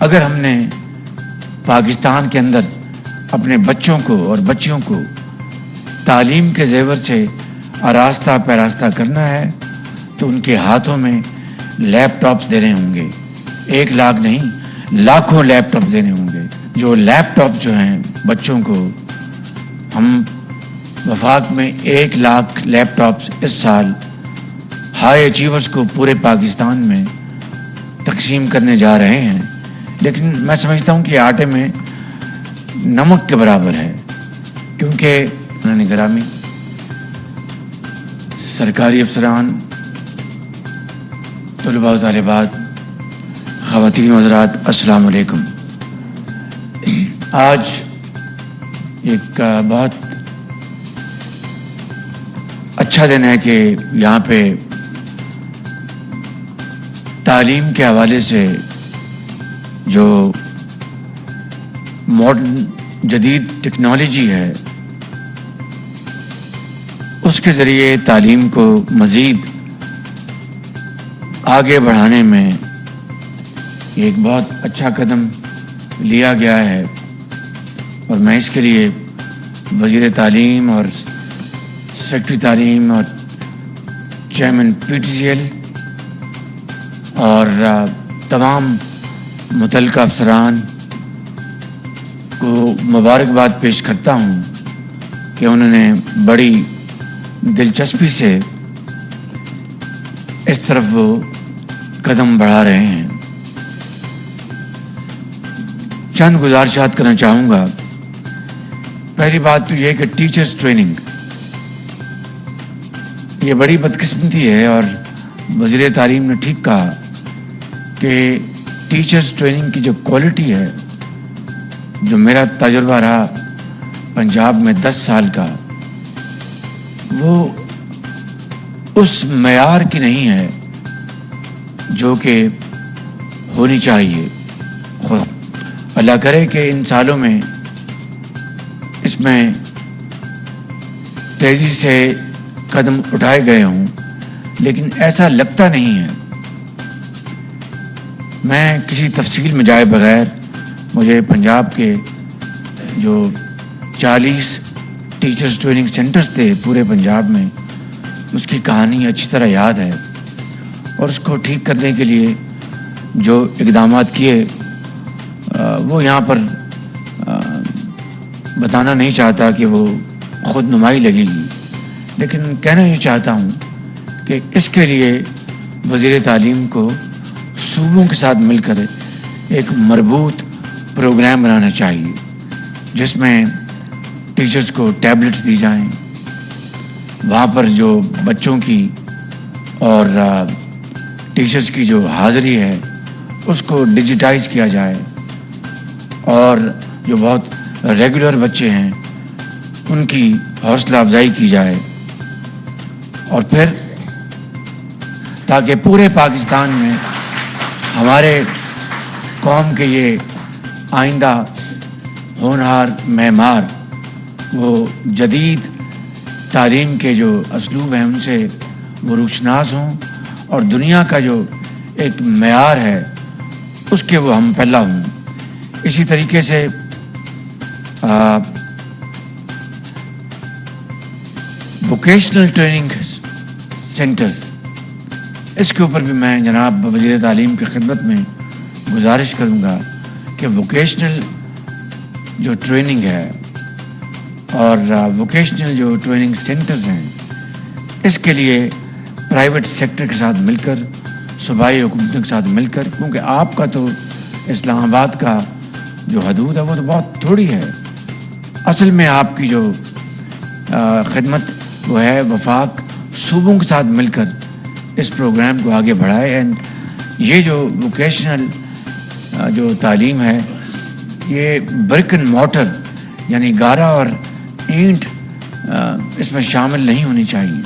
اگر ہم نے پاکستان کے اندر اپنے بچوں کو اور بچیوں کو تعلیم کے زیور سے آراستہ پیراستہ کرنا ہے تو ان کے ہاتھوں میں لیپ ٹاپس دینے ہوں گے. 1 لاکھ نہیں، لاکھوں لیپ ٹاپ دینے ہوں گے. جو لیپ ٹاپ جو ہیں بچوں کو ہم وفاق میں 1 لاکھ لیپ ٹاپس اس سال ہائی اچیورز کو پورے پاکستان میں تقسیم کرنے جا رہے ہیں. لیکن میں سمجھتا ہوں کہ آٹے میں نمک کے برابر ہے، کیونکہ گرامی سرکاری افسران، طلباء و طالبات، خواتین و حضرات، السلام علیکم. آج ایک بہت اچھا دن ہے کہ یہاں پہ تعلیم کے حوالے سے جو ماڈرن جدید ٹیکنالوجی ہے اس کے ذریعے تعلیم کو مزید آگے بڑھانے میں ایک بہت اچھا قدم لیا گیا ہے، اور میں اس کے لیے وزیر تعلیم اور سیکرٹری تعلیم اور چیئرمین PTCL اور تمام متعلقہ افسران کو مبارکباد پیش کرتا ہوں کہ انہوں نے بڑی دلچسپی سے اس طرف وہ قدم بڑھا رہے ہیں. چند گزارشات کرنا چاہوں گا. پہلی بات تو یہ کہ ٹیچرز ٹریننگ یہ بڑی بدقسمتی ہے، اور وزیر تعلیم نے ٹھیک کہا کہ ٹیچرز ٹریننگ کی جو کوالٹی ہے، جو میرا تجربہ رہا پنجاب میں 10 سال کا، وہ اس معیار کی نہیں ہے جو کہ ہونی چاہیے. اللہ کرے کہ ان سالوں میں اس میں تیزی سے قدم اٹھائے گئے ہوں، لیکن ایسا لگتا نہیں ہے. میں کسی تفصیل میں جائے بغیر، مجھے پنجاب کے جو 40 ٹیچرز ٹریننگ سینٹرز تھے پورے پنجاب میں، اس کی کہانی اچھی طرح یاد ہے، اور اس کو ٹھیک کرنے کے لیے جو اقدامات کیے وہ یہاں پر بتانا نہیں چاہتا کہ وہ خود نمائی لگے گی، لیکن کہنا یہ چاہتا ہوں کہ اس کے لیے وزیر تعلیم کو صوبوں کے ساتھ مل کر ایک مربوط پروگرام بنانا چاہیے، جس میں ٹیچرز کو ٹیبلٹس دی جائیں، وہاں پر جو بچوں کی اور ٹیچرز کی جو حاضری ہے اس کو ڈیجیٹائز کیا جائے، اور جو بہت ریگولر بچے ہیں ان کی حوصلہ افزائی کی جائے، اور پھر تاکہ پورے پاکستان میں ہمارے قوم کے یہ آئندہ ہونہار معمار وہ جدید تعلیم کے جو اسلوب ہیں ان سے وہ روشناس ہوں، اور دنیا کا جو ایک معیار ہے اس کے وہ ہم پہلا ہوں. اسی طریقے سے ووکیشنل ٹریننگ سینٹرز، اس کے اوپر بھی میں جناب وزیر تعلیم کی خدمت میں گزارش کروں گا کہ ووکیشنل جو ٹریننگ ہے اور ووکیشنل جو ٹریننگ سینٹرز ہیں، اس کے لیے پرائیویٹ سیکٹر کے ساتھ مل کر، صوبائی حکومتوں کے ساتھ مل کر، کیونکہ آپ کا تو اسلام آباد کا جو حدود ہے وہ تو بہت تھوڑی ہے. اصل میں آپ کی جو خدمت وہ ہے وفاق صوبوں کے ساتھ مل کر اس پروگرام کو آگے بڑھائے. اینڈ یہ جو ووکیشنل جو تعلیم ہے یہ برک اینڈ مارٹر یعنی گارا اور اینٹ اس میں شامل نہیں ہونی چاہیے.